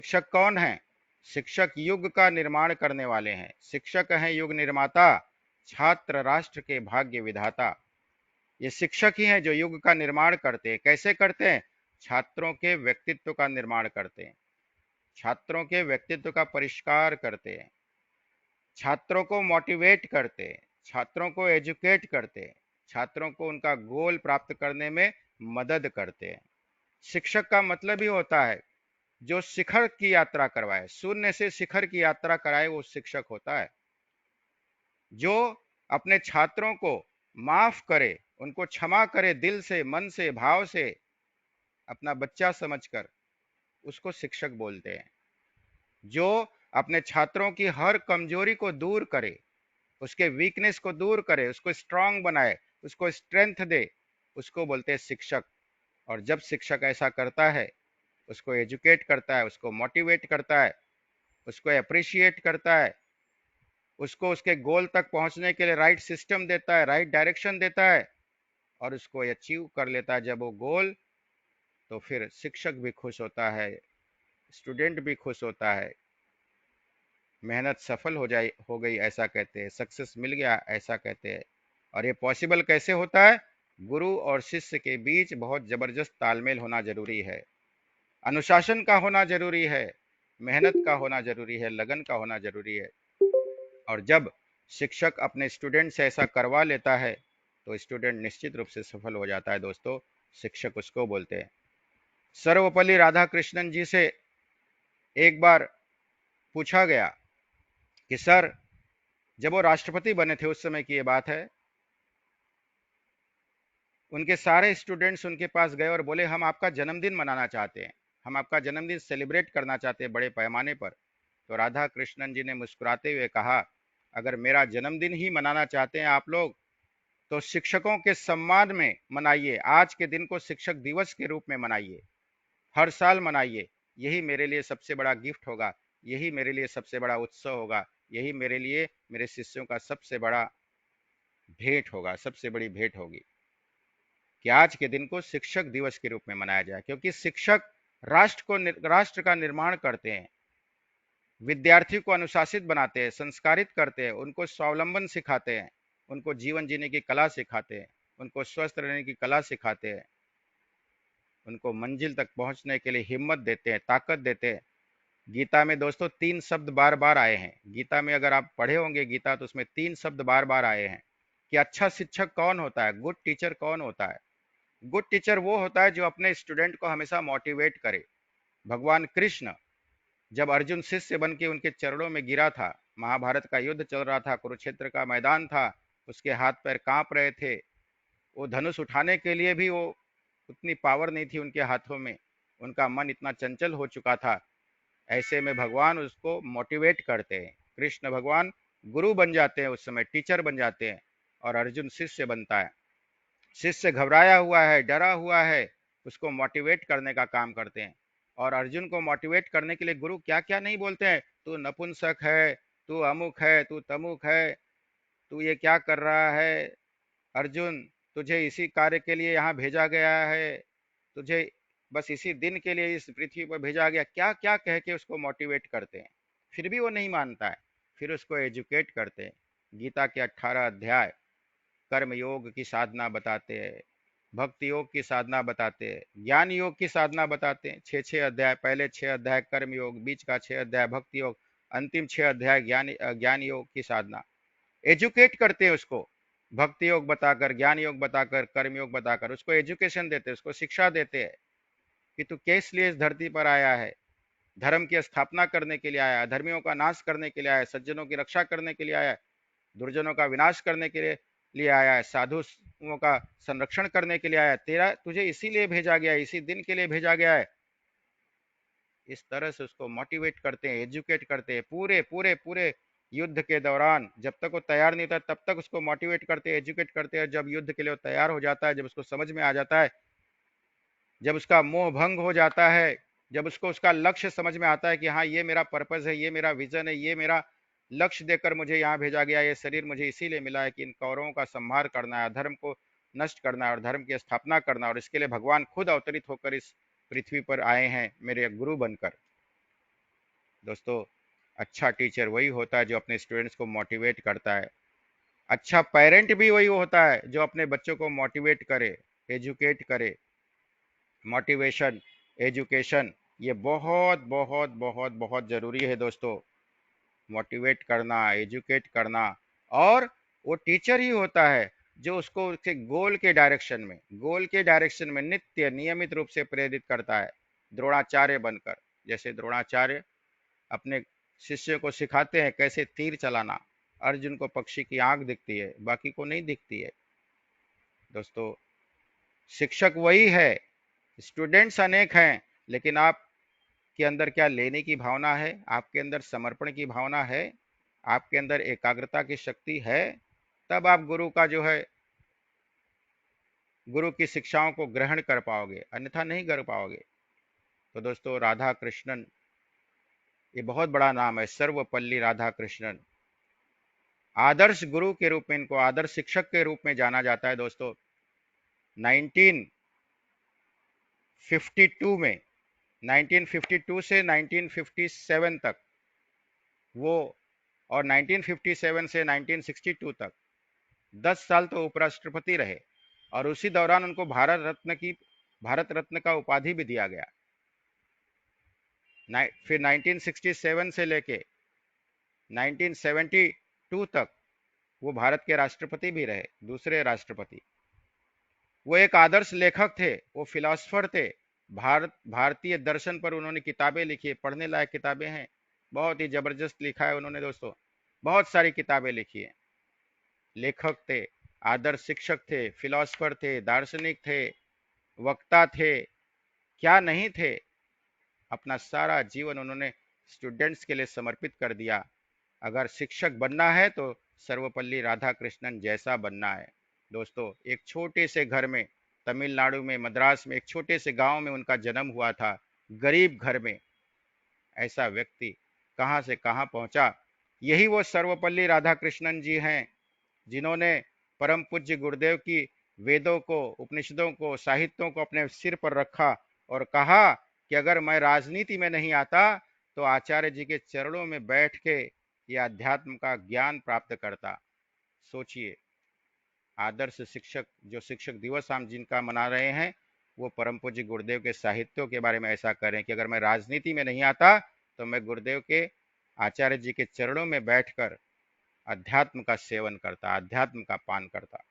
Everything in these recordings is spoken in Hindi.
शिक्षक कौन है? शिक्षक युग का निर्माण करने वाले हैं। शिक्षक हैं युग निर्माता, छात्र राष्ट्र के भाग्य विधाता। ये शिक्षक ही हैं जो युग का निर्माण करते हैं। कैसे करते हैं? छात्रों के व्यक्तित्व का निर्माण करते हैं, छात्रों के व्यक्तित्व का परिष्कार करते हैं, छात्रों को मोटिवेट करते हैं, छात्रों को एजुकेट करते हैं, छात्रों को उनका गोल प्राप्त करने में मदद करते हैं। शिक्षक का मतलब ही होता है जो शिखर की यात्रा करवाए, शून्य से शिखर की यात्रा कराए, वो शिक्षक होता है। जो अपने छात्रों को माफ करे, उनको क्षमा करे, दिल से, मन से, भाव से, अपना बच्चा समझकर, उसको शिक्षक बोलते हैं। जो अपने छात्रों की हर कमजोरी को दूर करे, उसके वीकनेस को दूर करे, उसको स्ट्रांग बनाए, उसको स्ट्रेंथ दे, उसको बोलते हैं शिक्षक। और जब शिक्षक ऐसा करता है, उसको एजुकेट करता है, उसको मोटिवेट करता है, उसको अप्रिशिएट करता है, उसको उसके गोल तक पहुंचने के लिए राइट सिस्टम देता है, राइट डायरेक्शन देता है, और उसको अचीव कर लेता है जब वो गोल, तो फिर शिक्षक भी खुश होता है, स्टूडेंट भी खुश होता है। मेहनत सफल हो गई ऐसा कहते हैं, सक्सेस मिल गया ऐसा कहते हैं। और ये पॉसिबल कैसे होता है? गुरु और शिष्य के बीच बहुत जबरदस्त तालमेल होना जरूरी है, अनुशासन का होना जरूरी है, मेहनत का होना जरूरी है, लगन का होना जरूरी है। और जब शिक्षक अपने स्टूडेंट से ऐसा करवा लेता है, तो स्टूडेंट निश्चित रूप से सफल हो जाता है। दोस्तों, शिक्षक उसको बोलते हैं। सर्वपल्ली राधाकृष्णन जी से एक बार पूछा गया कि सर, जब वो राष्ट्रपति बने थे, उस समय की ये बात है, उनके सारे स्टूडेंट्स उनके पास गए और बोले हम आपका जन्मदिन मनाना चाहते हैं, हम आपका जन्मदिन सेलिब्रेट करना चाहते हैं बड़े पैमाने पर। तो राधा कृष्णन जी ने मुस्कुराते हुए कहा, अगर मेरा जन्मदिन ही मनाना चाहते हैं आप लोग, तो शिक्षकों के सम्मान में मनाइए, आज के दिन को शिक्षक दिवस के रूप में मनाइए, हर साल मनाइए। यही मेरे लिए सबसे बड़ा गिफ्ट होगा, यही मेरे लिए सबसे बड़ा उत्सव होगा, यही मेरे लिए मेरे शिष्यों का सबसे बड़ा भेंट होगा, सबसे बड़ी भेंट होगी कि आज के दिन को शिक्षक दिवस के रूप में मनाया जाए। क्योंकि शिक्षक राष्ट्र का निर्माण करते हैं, विद्यार्थी को अनुशासित बनाते हैं, संस्कारित करते हैं, उनको स्वावलंबन सिखाते हैं, उनको जीवन जीने की कला सिखाते हैं, उनको स्वस्थ रहने की कला सिखाते हैं, उनको मंजिल तक पहुंचने के लिए हिम्मत देते हैं, ताकत देते हैं। गीता में दोस्तों 3 शब्द बार बार आए हैं। गीता में अगर आप पढ़े होंगे गीता, तो उसमें 3 शब्द बार बार आए हैं कि अच्छा शिक्षक कौन होता है, गुड टीचर कौन होता है। गुड टीचर वो होता है जो अपने स्टूडेंट को हमेशा मोटिवेट करे। भगवान कृष्ण जब अर्जुन शिष्य बन के उनके चरणों में गिरा था, महाभारत का युद्ध चल रहा था, कुरुक्षेत्र का मैदान था, उसके हाथ पैर कांप रहे थे, वो धनुष उठाने के लिए भी वो उतनी पावर नहीं थी उनके हाथों में, उनका मन इतना चंचल हो चुका था। ऐसे में भगवान उसको मोटिवेट करते हैं, कृष्ण भगवान गुरु बन जाते हैं, उस समय टीचर बन जाते हैं, और अर्जुन शिष्य बनता है। शिष्य घबराया हुआ है, डरा हुआ है, उसको मोटिवेट करने का काम करते हैं। और अर्जुन को मोटिवेट करने के लिए गुरु क्या क्या नहीं बोलते हैं, तू नपुंसक है, तू अमुक है, तू तमुक है, तू ये क्या कर रहा है अर्जुन, तुझे इसी कार्य के लिए यहाँ भेजा गया है, तुझे बस इसी दिन के लिए इस पृथ्वी पर भेजा गया, क्या क्या कह के उसको मोटिवेट करते हैं। फिर भी वो नहीं मानता है, फिर उसको एजुकेट करते हैं। गीता के 18 अध्याय कर्म योग की साधना बताते हैं, भक्ति योग की साधना बताते हैं, ज्ञान योग की साधना बताते हैं। 6 6 अध्याय, पहले 6 अध्याय कर्म योग, बीच का 6 अध्याय भक्ति योग, अंतिम 6 अध्याय ज्ञान योग की साधना। एजुकेट करते हैं उसको, भक्ति योग बताकर, ज्ञान योग बताकर, कर्म योग बताकर उसको एजुकेशन देते हैं, उसको शिक्षा देते हैं कि तू किस लिए इस धरती पर आया है। धर्म की स्थापना करने के लिए आया है, धर्मियों का नाश करने के लिए आया है, सज्जनों की रक्षा करने के लिए आया है, दुर्जनों का विनाश करने के लिए आया है, साधुओं का संरक्षण करने के लिए आया है। तेरा तुझे इसीलिए भेजा गया है, इसी दिन के लिए भेजा गया है। इस तरह से उसको मोटिवेट करते हैं, एजुकेट करते हैं। पूरे पूरे पूरे युद्ध के दौरान जब तक वो तैयार नहीं होता तब तक उसको मोटिवेट करते हैं, एजुकेट करते हैं। जब युद्ध के लिए वो तैयार हो जाता है, जब उसको समझ में आ जाता है, जब उसका मोह भंग हो जाता है, जब उसको उसका लक्ष्य समझ में आता है कि हाँ ये मेरा पर्पस है, ये मेरा विजन है, ये मेरा लक्ष्य देकर मुझे यहाँ भेजा गया, ये शरीर मुझे इसीलिए मिला है कि इन कौरवों का संहार करना है, धर्म को नष्ट करना है और धर्म की स्थापना करना है। और इसके लिए भगवान खुद अवतरित होकर इस पृथ्वी पर आए हैं मेरे गुरु बनकर। दोस्तों, अच्छा टीचर वही होता है जो अपने स्टूडेंट्स को मोटिवेट करता है। अच्छा पेरेंट भी वही होता है जो अपने बच्चों को मोटिवेट करे, एजुकेट करे। मोटिवेशन, एजुकेशन, ये बहुत बहुत बहुत बहुत ज़रूरी है दोस्तों। मोटिवेट करना, एजुकेट करना। और वो टीचर ही होता है जो उसको उसके गोल के डायरेक्शन में नित्य नियमित रूप से प्रेरित करता है, द्रोणाचार्य बनकर। जैसे द्रोणाचार्य अपने शिष्य को सिखाते हैं कैसे तीर चलाना। अर्जुन को पक्षी की आंख दिखती है, बाकी को नहीं दिखती है। दोस्तों, शिक्षक वही है, स्टूडेंट्स अनेक हैं, लेकिन आपके अंदर क्या लेने की भावना है? आपके अंदर समर्पण की भावना है? आपके अंदर एकाग्रता की शक्ति है? तब आप गुरु का जो है, गुरु की शिक्षाओं को ग्रहण कर पाओगे, अन्यथा नहीं कर पाओगे। तो दोस्तों, राधा कृष्णन, ये बहुत बड़ा नाम है, सर्वपल्ली राधा कृष्णन। आदर्श गुरु के रूप में इनको, आदर्श शिक्षक के रूप में जाना जाता है दोस्तों। 1952 में, 1952 से 1957 तक वो, और 1957 से 1962 तक 10 साल तो उपराष्ट्रपति रहे। और उसी दौरान उनको भारत रत्न का उपाधि भी दिया गया। फिर 1967 से लेके 1972 तक वो भारत के राष्ट्रपति भी रहे, दूसरे राष्ट्रपति। वो एक आदर्श लेखक थे, वो फिलोसफर थे। भारतीय दर्शन पर उन्होंने किताबें लिखी, पढ़ने लायक किताबें हैं। बहुत ही जबरदस्त लिखा है उन्होंने दोस्तों, बहुत सारी किताबें लिखी है। लेखक थे, आदर्श शिक्षक थे, फिलोसफर थे, दार्शनिक थे, वक्ता थे, क्या नहीं थे। अपना सारा जीवन उन्होंने स्टूडेंट्स के लिए समर्पित कर दिया। अगर शिक्षक बनना है तो सर्वपल्ली राधाकृष्णन जैसा बनना है। दोस्तों, एक छोटे से घर में, तमिलनाडु में, मद्रास में, एक छोटे से गांव में उनका जन्म हुआ था, गरीब घर में। ऐसा व्यक्ति कहां से कहां पहुंचा। यही वो सर्वपल्ली राधाकृष्णन जी हैं जिन्होंने परम पूज्य गुरुदेव की वेदों को, उपनिषदों को, साहित्यों को अपने सिर पर रखा और कहा कि अगर मैं राजनीति में नहीं आता तो आचार्य जी के चरणों में बैठ के ये अध्यात्म का ज्ञान प्राप्त करता। सोचिए, आदर्श शिक्षक, जो शिक्षक दिवस हम जिनका मना रहे हैं, वो परम पूज्य गुरुदेव के साहित्यों के बारे में ऐसा करें कि अगर मैं राजनीति में नहीं आता तो मैं गुरुदेव के, आचार्य जी के चरणों में बैठकर अध्यात्म का सेवन करता, अध्यात्म का पान करता।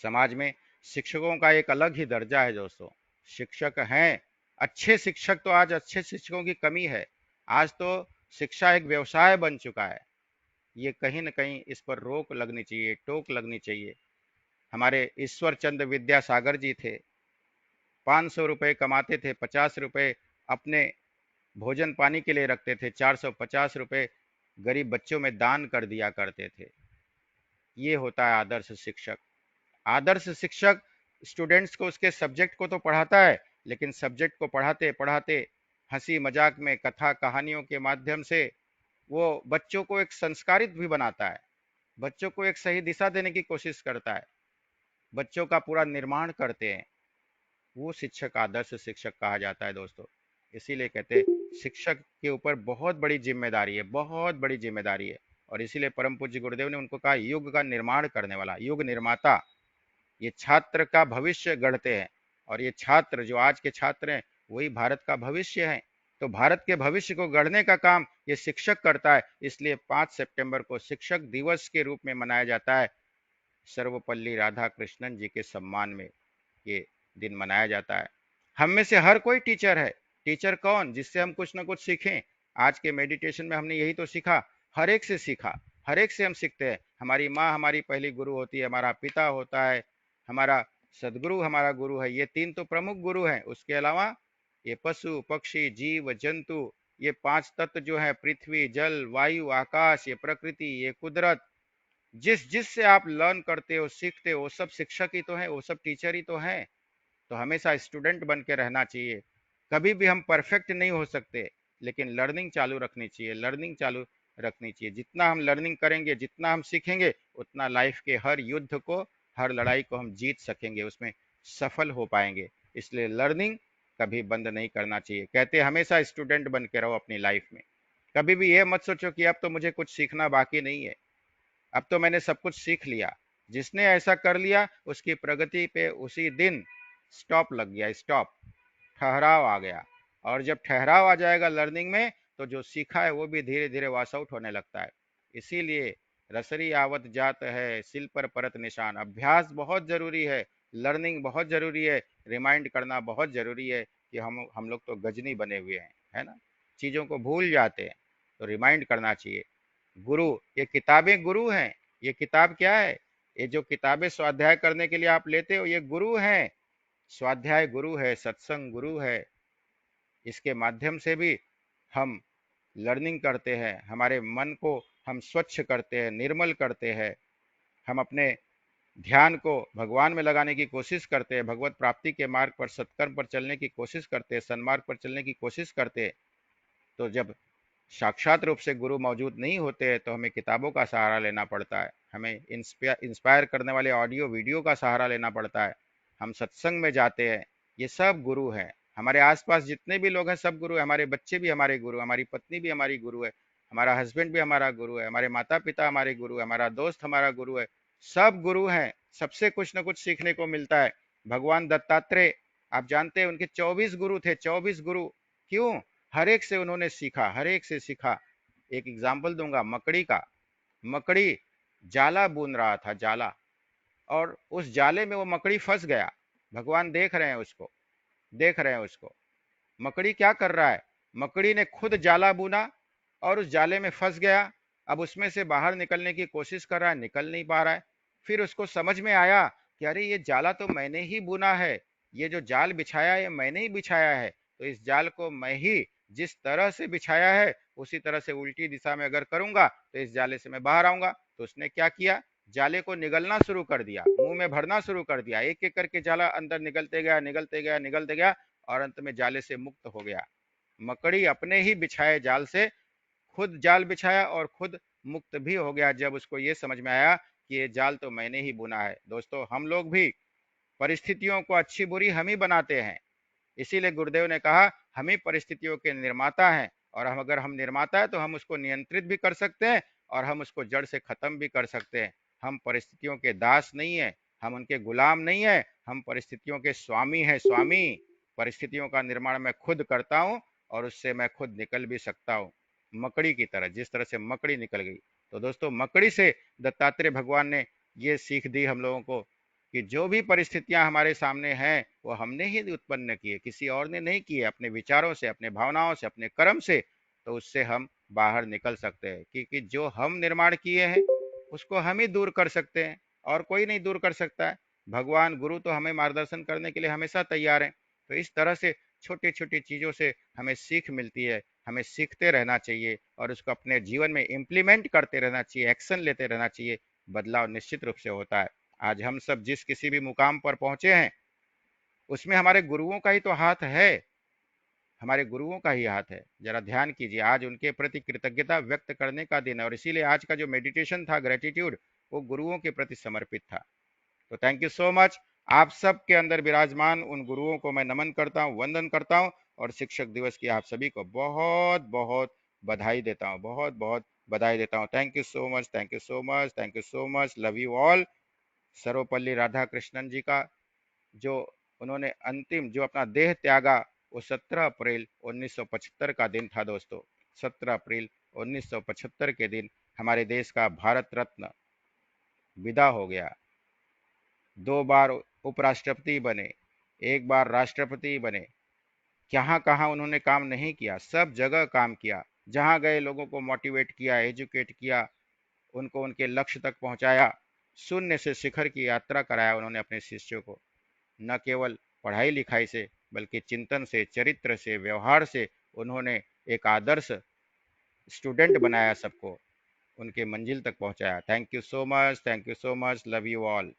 समाज में शिक्षकों का एक अलग ही दर्जा है दोस्तों। शिक्षक हैं, अच्छे शिक्षक, तो आज अच्छे शिक्षकों की कमी है। आज तो शिक्षा एक व्यवसाय बन चुका है। ये कहीं न कहीं इस पर रोक लगनी चाहिए, टोक लगनी चाहिए। हमारे ईश्वर चंद्र विद्यासागर जी थे, 500 रुपये कमाते थे, 50 रुपये अपने भोजन पानी के लिए रखते थे, 450 रुपये गरीब बच्चों में दान कर दिया करते थे। ये होता है आदर्श शिक्षक। आदर्श शिक्षक स्टूडेंट्स को उसके सब्जेक्ट को तो पढ़ाता है, लेकिन सब्जेक्ट को पढ़ाते पढ़ाते हंसी मजाक में, कथा कहानियों के माध्यम से वो बच्चों को एक संस्कारित भी बनाता है, बच्चों को एक सही दिशा देने की कोशिश करता है, बच्चों का पूरा निर्माण करते हैं। वो शिक्षक आदर्श शिक्षक कहा जाता है दोस्तों। इसीलिए कहते हैं शिक्षक के ऊपर बहुत बड़ी जिम्मेदारी है, बहुत बड़ी जिम्मेदारी है। और इसीलिए परम पूज्य गुरुदेव ने उनको कहा युग का निर्माण करने वाला, युग निर्माता। ये छात्र का भविष्य गढ़ते हैं, और ये छात्र, जो आज के छात्र हैं, वही भारत का भविष्य है। तो भारत के भविष्य को गढ़ने का काम ये शिक्षक करता है। इसलिए 5 सितंबर को शिक्षक दिवस के रूप में मनाया जाता है। सर्वपल्ली राधाकृष्णन जी के सम्मान में ये दिन मनाया जाता है। हम में से हर कोई टीचर है। टीचर कौन? जिससे हम कुछ ना कुछ सीखें। आज के मेडिटेशन में हमने यही तो सीखा, हर एक से सीखा, हर एक से हम सीखते हैं। हमारी माँ हमारी पहली गुरु होती है, हमारा पिता होता है, हमारा सदगुरु हमारा गुरु है। ये तीन तो प्रमुख गुरु हैं। उसके अलावा ये पशु पक्षी जीव जंतु, ये 5 तत्व जो है, पृथ्वी जल वायु आकाश, ये प्रकृति, ये कुदरत, जिस जिससे आप लर्न करते हो, सीखते हो, वो सब शिक्षक ही तो है, वो सब टीचर ही तो है। तो हमेशा स्टूडेंट बन के रहना चाहिए। कभी भी हम परफेक्ट नहीं हो सकते, लेकिन लर्निंग चालू रखनी चाहिए, लर्निंग चालू रखनी चाहिए। जितना हम लर्निंग करेंगे, जितना हम सीखेंगे, उतना लाइफ के हर युद्ध को, हर लड़ाई को हम जीत सकेंगे, उसमें सफल हो पाएंगे। इसलिए लर्निंग कभी बंद नहीं करना चाहिए। कहते हमेशा स्टूडेंट बन के रहो अपनी लाइफ में। कभी भी ये मत सोचो कि अब तो मुझे कुछ सीखना बाकी नहीं है, अब तो मैंने सब कुछ सीख लिया। जिसने ऐसा कर लिया उसकी प्रगति पे उसी दिन स्टॉप लग गया, स्टॉप, ठहराव आ गया। और जब ठहराव आ जाएगा लर्निंग में, तो जो सीखा है वो भी धीरे धीरे वॉश आउट होने लगता है। इसीलिए रसरी आवत जात है, सिल पर परत निशान। अभ्यास बहुत जरूरी है, लर्निंग बहुत जरूरी है, रिमाइंड करना बहुत जरूरी है कि हम लोग तो गजनी बने हुए हैं, है ना, चीजों को भूल जाते हैं, तो रिमाइंड करना चाहिए। गुरु, ये किताबें गुरु हैं। ये किताब क्या है? ये जो किताबें स्वाध्याय करने के लिए आप लेते हो, ये गुरु हैं। स्वाध्याय गुरु है, सत्संग गुरु है। इसके माध्यम से भी हम लर्निंग करते हैं, हमारे मन को हम स्वच्छ करते हैं, निर्मल करते हैं। हम अपने ध्यान को भगवान में लगाने की कोशिश करते हैं, भगवत प्राप्ति के मार्ग पर, सत्कर्म पर चलने की कोशिश करते हैं, सन्मार्ग पर चलने की कोशिश करते हैं। तो जब साक्षात रूप से गुरु मौजूद नहीं होते हैं तो हमें किताबों का सहारा लेना पड़ता है, हमें इंस्पायर करने वाले ऑडियो वीडियो का सहारा लेना पड़ता है, हम सत्संग में जाते हैं। ये सब गुरु हैं। हमारे आसपास जितने भी लोग हैं सब गुरु हैं। हमारे बच्चे भी हमारे गुरु, हमारी पत्नी भी हमारी गुरु है, हमारा हस्बैंड भी हमारा गुरु है, हमारे माता पिता हमारे गुरु है, हमारा दोस्त हमारा गुरु है। सब गुरु हैं, सबसे कुछ न कुछ सीखने को मिलता है। भगवान दत्तात्रेय, आप जानते हैं उनके 24 गुरु थे, 24 गुरु। क्यों? हर एक से उन्होंने सीखा, हर एक से सीखा। एक एग्जाम्पल दूंगा मकड़ी का। मकड़ी जाला बुन रहा था, जाला, और उस जाले में वो मकड़ी फंस गया। भगवान देख रहे हैं उसको, देख रहे हैं उसको। मकड़ी क्या कर रहा है? मकड़ी ने खुद जाला बुना और उस जाले में फंस गया। अब उसमें से बाहर निकलने की कोशिश कर रहा है, निकल नहीं पा रहा है। फिर उसको समझ में आया कि अरे ये जाला तो मैंने ही बुना है, ये जो जाल बिछाया है ये मैंने ही बिछाया है, तो इस जाल को मैं ही जिस तरह से बिछाया है उसी तरह से उल्टी दिशा में अगर करूंगा तो इस जाले से मैं बाहर आऊंगा। तो उसने क्या किया? जाले को निगलना शुरू कर दिया, मुंह में भरना शुरू कर दिया। एक एक करके जाला अंदर निगलते गया, निगलते गया, निगलते गया, और अंत में जाले से मुक्त हो गया। मकड़ी अपने ही बिछाए जाल से खुद जाल बिछाया और खुद मुक्त भी हो गया, जब उसको ये समझ में आया कि ये जाल तो मैंने ही बुना है। दोस्तों, हम लोग भी परिस्थितियों को अच्छी बुरी हम ही बनाते हैं। इसीलिए गुरुदेव ने कहा हम ही परिस्थितियों के निर्माता हैं, और हम अगर हम निर्माता है तो हम उसको नियंत्रित भी कर सकते हैं और हम उसको जड़ से खत्म भी कर सकते हैं। हम परिस्थितियों के दास नहीं है, हम उनके गुलाम नहीं है, हम परिस्थितियों के स्वामी हैं, स्वामी। परिस्थितियों का निर्माण मैं खुद करता हूँ और उससे मैं खुद निकल भी सकता हूँ, मकड़ी की तरह, जिस तरह से मकड़ी निकल गई। तो दोस्तों, मकड़ी से दत्तात्रेय भगवान ने ये सीख दी हम लोगों को कि जो भी परिस्थितियां हमारे सामने हैं वो हमने ही उत्पन्न की है, किसी और ने नहीं की है। अपने विचारों से, अपने भावनाओं से, अपने कर्म से, तो उससे हम बाहर निकल सकते हैं, क्योंकि जो हम निर्माण किए हैं उसको हम ही दूर कर सकते हैं, और कोई नहीं दूर कर सकता है। भगवान गुरु तो हमें मार्गदर्शन करने के लिए हमेशा तैयार हैं। तो इस तरह से छोटी छोटी चीजों से हमें सीख मिलती है, हमें सीखते रहना चाहिए और उसको अपने जीवन में इम्प्लीमेंट करते रहना चाहिए, एक्शन लेते रहना चाहिए। बदलाव निश्चित रूप से होता है। आज हम सब जिस किसी भी मुकाम पर पहुंचे हैं उसमें हमारे गुरुओं का ही तो हाथ है, हमारे गुरुओं का ही हाथ है। जरा ध्यान कीजिए, आज उनके प्रति कृतज्ञता व्यक्त करने का दिन है, और इसीलिए आज का जो मेडिटेशन था, ग्रेटिट्यूड, वो गुरुओं के प्रति समर्पित था। तो थैंक यू सो मच। आप सब के अंदर विराजमान उन गुरुओं को मैं नमन करता हूँ, वंदन करता हूँ, और शिक्षक दिवस की आप सभी को बहुत बहुत बधाई देता हूँ, बहुत बहुत बधाई देता हूँ। Thank you so much, thank you so much, thank you so much. Love you all. Sarvepalli Radhakrishnan ji का जो उन्होंने अंतिम जो अपना देह त्यागा, वो 17 अप्रैल 1975 का दिन था दोस्तों। 17 अप्रैल 1975 के दिन हमारे देश का भारत रत्न विदा हो गया। 2 बार उपराष्ट्रपति बने, एक बार राष्ट्रपति बने। कहाँ कहाँ उन्होंने काम नहीं किया, सब जगह काम किया। जहाँ गए लोगों को मोटिवेट किया, एजुकेट किया, उनको उनके लक्ष्य तक पहुंचाया। शून्य से शिखर की यात्रा कराया उन्होंने अपने शिष्यों को। न केवल पढ़ाई लिखाई से बल्कि चिंतन से, चरित्र से, व्यवहार से उन्होंने एक आदर्श स्टूडेंट बनाया, सबको उनके मंजिल तक पहुंचाया। Thank you so much, thank you so much. Love you all.